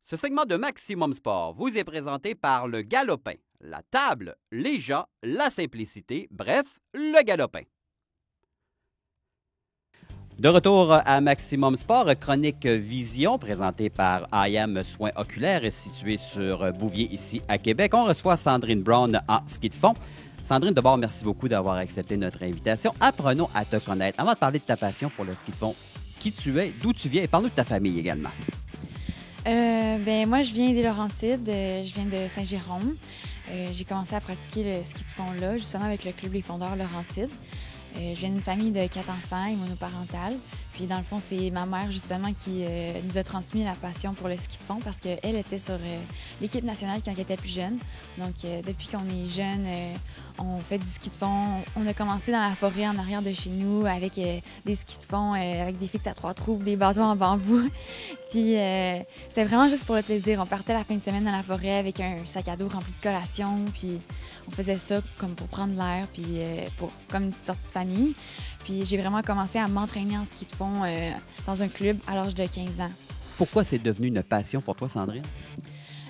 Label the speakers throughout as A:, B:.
A: Ce segment de Maximum Sport vous est présenté par le Galopin. La table, les gens, la simplicité, bref, le Galopin. De retour à Maximum Sport, chronique Vision, présentée par IAM Soins Oculaires, située sur Bouvier, ici à Québec. On reçoit Sandrine Brown en ski de fond. Sandrine, d'abord, merci beaucoup d'avoir accepté notre invitation. Apprenons à te connaître. Avant de parler de ta passion pour le ski de fond, qui tu es, d'où tu viens et parle-nous de ta famille également.
B: Moi, je viens des Laurentides, je viens de Saint-Jérôme. J'ai commencé à pratiquer le ski de fond là, justement avec le club Les Fondeurs Laurentides. Je viens d'une famille de 4 enfants et monoparentale. Puis, dans le fond, c'est ma mère, justement, qui nous a transmis la passion pour le ski de fond parce qu'elle était sur l'équipe nationale quand elle était plus jeune. Donc, depuis qu'on est jeune, on fait du ski de fond. On a commencé dans la forêt en arrière de chez nous avec des skis de fond, avec des fixes à 3 trous, des bâtons en bambou. Puis, c'était vraiment juste pour le plaisir. On partait la fin de semaine dans la forêt avec un sac à dos rempli de collations. Puis, on faisait ça comme pour prendre l'air, puis comme une petite sortie de famille. Puis j'ai vraiment commencé à m'entraîner en ski de fond dans un club à l'âge de 15 ans.
A: Pourquoi c'est devenu une passion pour toi, Sandrine?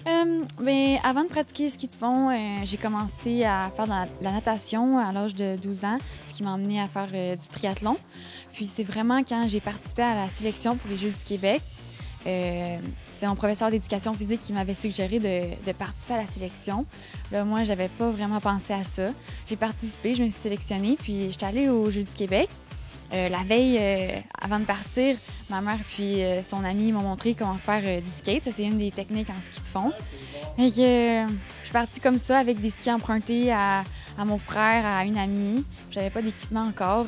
B: Avant de pratiquer le ski de fond, j'ai commencé à faire de la natation à l'âge de 12 ans, ce qui m'a emmené à faire du triathlon. Puis c'est vraiment quand j'ai participé à la sélection pour les Jeux du Québec. C'est mon professeur d'éducation physique qui m'avait suggéré de participer à la sélection. Là, moi, j'avais pas vraiment pensé à ça. J'ai participé, je me suis sélectionnée, puis j'étais allée aux Jeux du Québec. La veille, avant de partir, ma mère puis son amie m'ont montré comment faire du skate. Ça, c'est une des techniques en ski de fond. Et je suis partie comme ça avec des skis empruntés à mon frère, à une amie. J'avais pas d'équipement encore.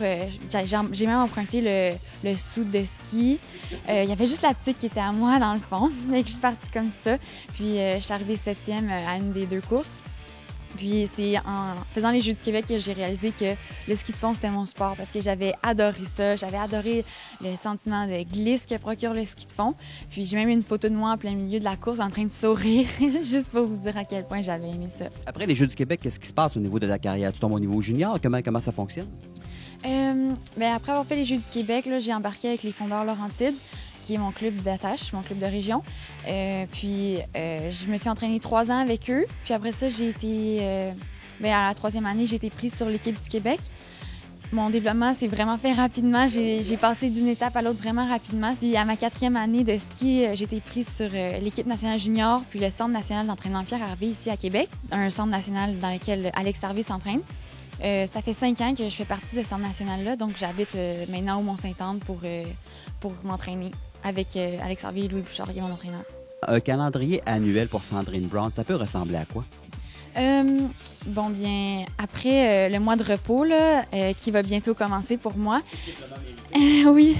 B: J'ai même emprunté le suit de ski. Il y avait juste la tuque qui était à moi, dans le fond. Et je suis partie comme ça. Puis je suis arrivée 7e à une des 2 courses. Puis c'est en faisant les Jeux du Québec que j'ai réalisé que le ski de fond, c'était mon sport parce que j'avais adoré ça. J'avais adoré le sentiment de glisse que procure le ski de fond. Puis j'ai même une photo de moi en plein milieu de la course en train de sourire, juste pour vous dire à quel point j'avais aimé ça.
A: Après les Jeux du Québec, qu'est-ce qui se passe au niveau de ta carrière? Tu tombes au niveau junior? Comment ça fonctionne?
B: Après avoir fait les Jeux du Québec, là, j'ai embarqué avec les Fondeurs Laurentides, qui est mon club d'attache, mon club de région. Je me suis entraînée 3 ans avec eux. Puis après ça, j'ai été... à la 3e année, j'ai été prise sur l'équipe du Québec. Mon développement s'est vraiment fait rapidement. J'ai passé d'une étape à l'autre vraiment rapidement. Puis à ma 4e année de ski, j'ai été prise sur l'équipe nationale junior, puis le Centre national d'entraînement Pierre Harvey ici à Québec, un centre national dans lequel Alex Harvey s'entraîne. Ça fait 5 ans que je fais partie de ce centre national-là, donc j'habite maintenant au Mont-Sainte-Anne pour m'entraîner avec Alex Harvey et Louis Bouchard, qui est mon entraîneur.
A: Un calendrier annuel pour Sandrine Brown, ça peut ressembler à quoi?
B: Après le mois de repos là, qui va bientôt commencer pour moi, oui,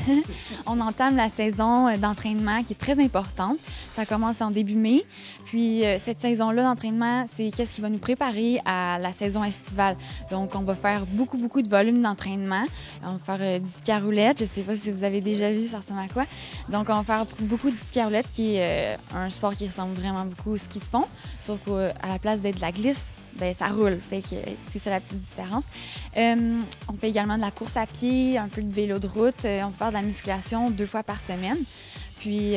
B: on entame la saison d'entraînement qui est très importante. Ça commence en début mai. Puis cette saison-là d'entraînement, c'est qu'est-ce qui va nous préparer à la saison estivale. Donc, on va faire beaucoup de volume d'entraînement. On va faire du ski à roulette. Je ne sais pas si vous avez déjà vu, ça ressemble à quoi. Donc, on va faire beaucoup de ski à roulette, qui est un sport qui ressemble vraiment beaucoup au ski de fond. Sauf qu'à la place d'être de la glisse, ça roule. Fait que c'est ça la petite différence. On fait également de la course à pied, un peu de vélo de route. On peut faire de la musculation 2 fois par semaine. Puis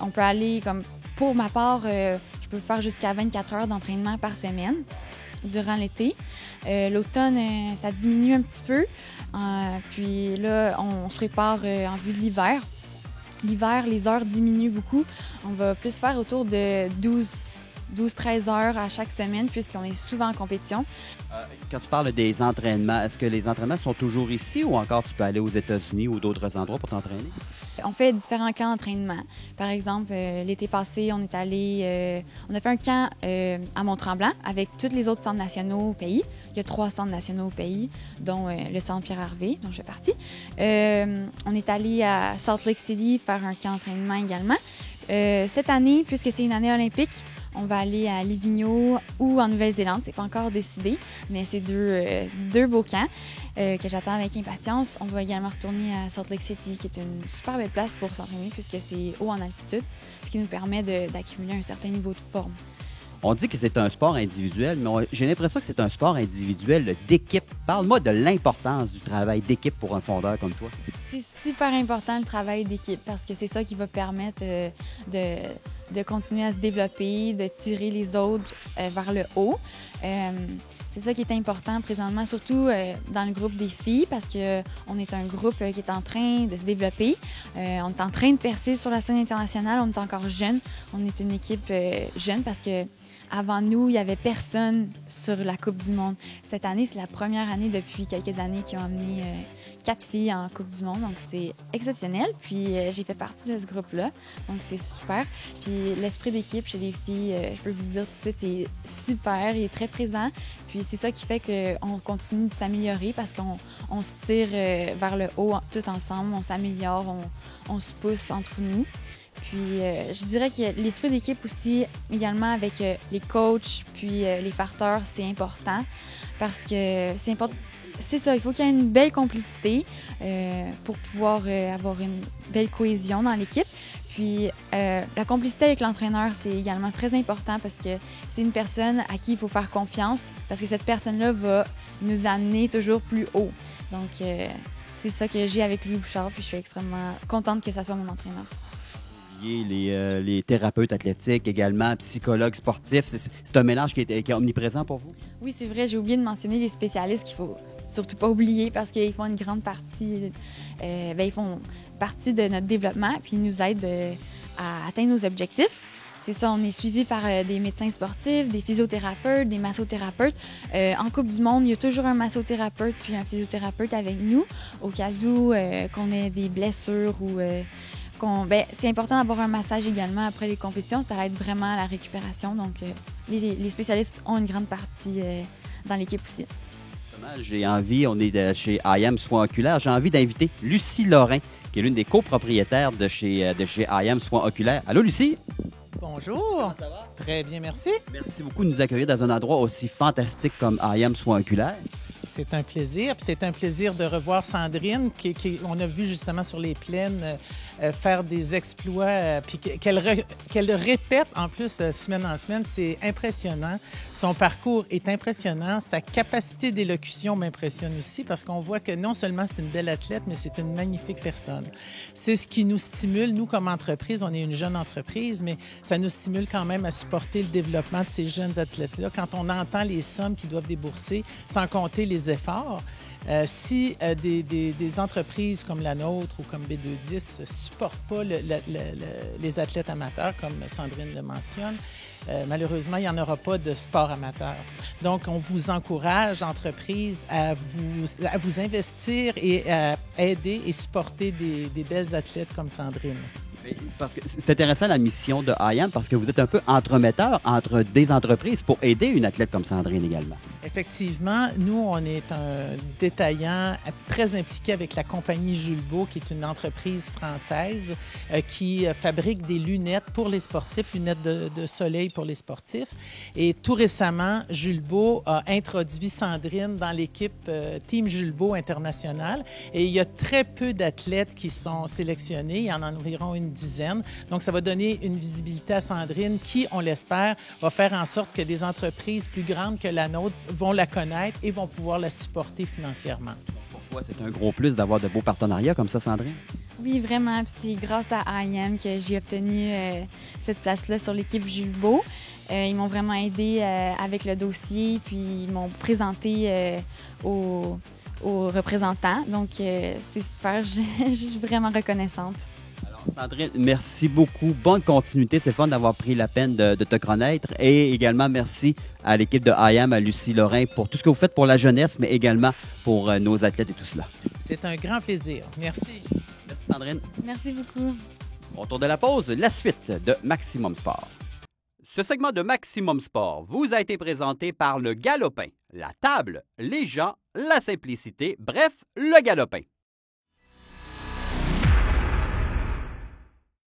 B: on peut aller, comme pour ma part, je peux faire jusqu'à 24 heures d'entraînement par semaine durant l'été. L'automne, ça diminue un petit peu. Puis là, on se prépare en vue de l'hiver. L'hiver, les heures diminuent beaucoup. On va plus faire autour de 12-13 heures à chaque semaine, puisqu'on est souvent en compétition.
A: Quand tu parles des entraînements, est-ce que les entraînements sont toujours ici ou encore tu peux aller aux États-Unis ou d'autres endroits pour t'entraîner?
B: On fait différents camps d'entraînement. Par exemple, l'été passé, on a fait un camp à Mont-Tremblant avec tous les autres centres nationaux au pays. Il y a 3 centres nationaux au pays, dont le centre Pierre Harvey, dont je fais partie. On est allé à Salt Lake City faire un camp d'entraînement également. Cette année, puisque c'est une année olympique, on va aller à Livigno ou en Nouvelle-Zélande. C'est pas encore décidé, mais c'est deux beaux camps que j'attends avec impatience. On va également retourner à Salt Lake City, qui est une super belle place pour s'entraîner puisque c'est haut en altitude, ce qui nous permet d'accumuler un certain niveau de forme.
A: On dit que c'est un sport individuel, mais j'ai l'impression que c'est un sport individuel d'équipe. Parle-moi de l'importance du travail d'équipe pour un fondeur comme toi.
B: C'est super important le travail d'équipe parce que c'est ça qui va permettre de continuer à se développer, de tirer les autres vers le haut. C'est ça qui est important présentement, surtout dans le groupe des filles, parce qu'on est un groupe qui est en train de se développer. On est en train de percer sur la scène internationale. On est encore jeune. On est une équipe jeune parce que avant nous, il n'y avait personne sur la Coupe du monde. Cette année, c'est la première année depuis quelques années qui ont amené 4 filles en Coupe du monde. Donc, c'est exceptionnel. Puis, j'ai fait partie de ce groupe-là. Donc, c'est super. Puis, l'esprit d'équipe chez les filles, je peux vous le dire tout de suite, est super. Il est très présent. Puis, c'est ça qui fait qu'on continue de s'améliorer parce qu'on se tire vers le haut tout ensemble. On s'améliore, on se pousse entre nous. Puis, je dirais que l'esprit d'équipe aussi, également avec les coachs, puis les farteurs, c'est important parce que c'est important. C'est ça, il faut qu'il y ait une belle complicité pour pouvoir avoir une belle cohésion dans l'équipe. Puis, la complicité avec l'entraîneur, c'est également très important parce que c'est une personne à qui il faut faire confiance parce que cette personne-là va nous amener toujours plus haut. Donc, c'est ça que j'ai avec Louis Bouchard, puis je suis extrêmement contente que ça soit mon entraîneur.
A: Les thérapeutes athlétiques, également psychologues sportifs. C'est un mélange qui est omniprésent pour vous?
B: Oui, c'est vrai. J'ai oublié de mentionner les spécialistes qu'il faut surtout pas oublier parce qu'ils font une grande partie, ils font partie de notre développement puis ils nous aident à atteindre nos objectifs. C'est ça, on est suivi par des médecins sportifs, des physiothérapeutes, des massothérapeutes. En Coupe du monde, il y a toujours un massothérapeute puis un physiothérapeute avec nous au cas où qu'on ait des blessures ou... c'est important d'avoir un massage également après les compétitions. Ça aide vraiment à la récupération. Donc, les spécialistes ont une grande partie dans l'équipe aussi.
A: J'ai envie, on est chez IAM Soins Oculaires, j'ai envie d'inviter Lucie Lorrain, qui est l'une des copropriétaires de chez IAM Soins Oculaires. Allô, Lucie?
C: Bonjour.
A: Comment ça va?
C: Très bien, merci.
A: Merci beaucoup de nous accueillir dans un endroit aussi fantastique comme IAM Soins Oculaires.
C: C'est un plaisir. Puis c'est un plaisir de revoir Sandrine, on a vu justement sur les plaines faire des exploits, puis qu'elle répète en plus semaine en semaine. C'est impressionnant. Son parcours est impressionnant. Sa capacité d'élocution m'impressionne aussi parce qu'on voit que non seulement c'est une belle athlète, mais c'est une magnifique personne. C'est ce qui nous stimule, nous, comme entreprise. On est une jeune entreprise, mais ça nous stimule quand même à supporter le développement de ces jeunes athlètes-là. Quand on entend les sommes qu'ils doivent débourser, sans compter les efforts, si des entreprises comme la nôtre ou comme B210 ne supportent pas les athlètes amateurs, comme Sandrine le mentionne, malheureusement, il n'y en aura pas de sport amateur. Donc, on vous encourage, entreprises, à vous investir et à aider et supporter des belles athlètes comme Sandrine.
A: Parce que c'est intéressant la mission de IAM parce que vous êtes un peu entremetteur entre des entreprises pour aider une athlète comme Sandrine également.
C: Effectivement, nous, on est un détaillant très impliqué avec la compagnie Julbo, qui est une entreprise française qui fabrique des lunettes pour les sportifs, lunettes de soleil pour les sportifs. Et tout récemment, Julbo a introduit Sandrine dans l'équipe Team Julbo international. Et il y a très peu d'athlètes qui sont sélectionnés. Il y en a environ une dizaine. Donc, ça va donner une visibilité à Sandrine qui, on l'espère, va faire en sorte que des entreprises plus grandes que la nôtre vont la connaître et vont pouvoir la supporter financièrement.
A: Pourquoi c'est un gros plus d'avoir de beaux partenariats comme ça, Sandrine?
B: Oui, vraiment. C'est grâce à IAM que j'ai obtenu cette place-là sur l'équipe Julbo. Ils m'ont vraiment aidé avec le dossier, puis ils m'ont présenté aux représentants. Donc, c'est super. Je suis vraiment reconnaissante.
A: Sandrine, merci beaucoup. Bonne continuité. C'est fun d'avoir pris la peine de te connaître. Et également, merci à l'équipe de IAM, à Lucie Lorrain, pour tout ce que vous faites pour la jeunesse, mais également pour nos athlètes et tout cela.
C: C'est un grand plaisir. Merci.
A: Merci, Sandrine.
B: Merci beaucoup.
A: Au retour de la pause, la suite de Maximum Sport. Ce segment de Maximum Sport vous a été présenté par le Galopin. La table, les gens, la simplicité, bref, le Galopin.